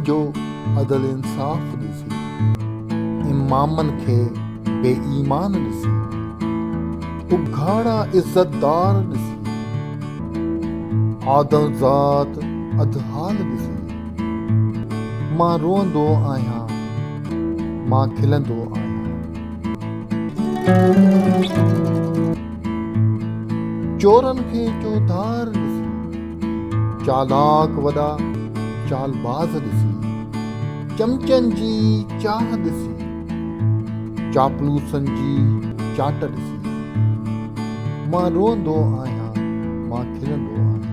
जो अदल इंसाफ़ ॾिसी, इमामनि खे बेईमान ॾिसी, उघाड़ा इज़तदार ॾिसी, आदम ज़ात अधहाल ॾिसी, मां रोअंदो आहियां, मां खिलंदो आहियां। चोरनि खे चौधार ॾिसी, चालाक वॾा चालबाज़ ॾिसी, चमचनि जी चाह ॾिसी, चापलूसनि जी चाट ॾिसी, मां रोअंदो आहियां, मां खिलंदो आहियां।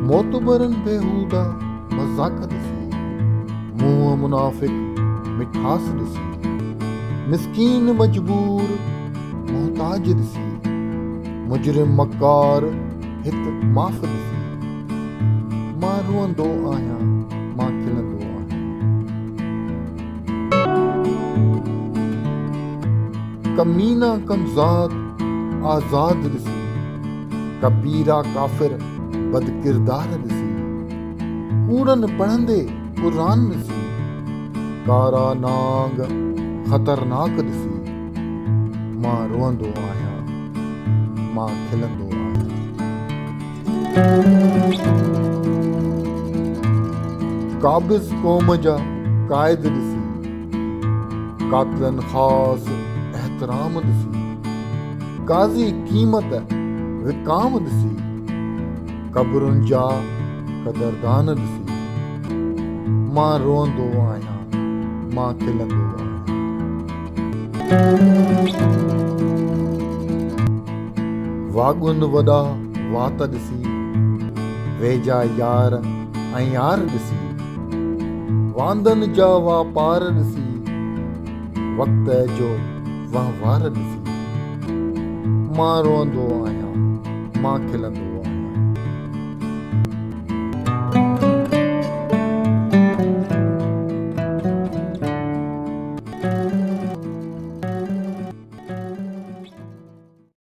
मोतबरनि बेहूदा मज़ाक ॾिसी, मुंहं मुनाफ़िक मिठास ॾिसी, मिस्कीन मजबूर मोहताज ॾिसी, मुजरिम मकार हित माफ़ ॾिसी, मां रोअंदो आहियां, मां खिलंदो आहियां। कमीना कमज़ाद आज़ाद ॾिसी, कबीरा काफ़िर बदकिरदार ॾिसी, कूड़नि पढ़ंदे क़ुरान ॾिसी, कारा नांग ख़तरनाक ॾिसी, मां रोअंदो आहियां, मां खिलंदो आहियां। काबिज़ क़ौम जा क़ाइद ॾिसी, कातिलनि ख़ासि एहतराम ॾिसी, काज़ी क़ीमत विकाम ॾिसी, क़ब्रुनि जा क़दरदान ॾिसी, मां रोअंदो आहियां, मां खिलंदो आहियां। वाॻुनि वॾा वात ॾिसी, वेझा यार ऐं यार ॾिसी, वांदनि जा वापार ॾिसी, वक़्त जो वहिंवार ॾिसी, मां रोअंदो आहियां, मां खिलंदो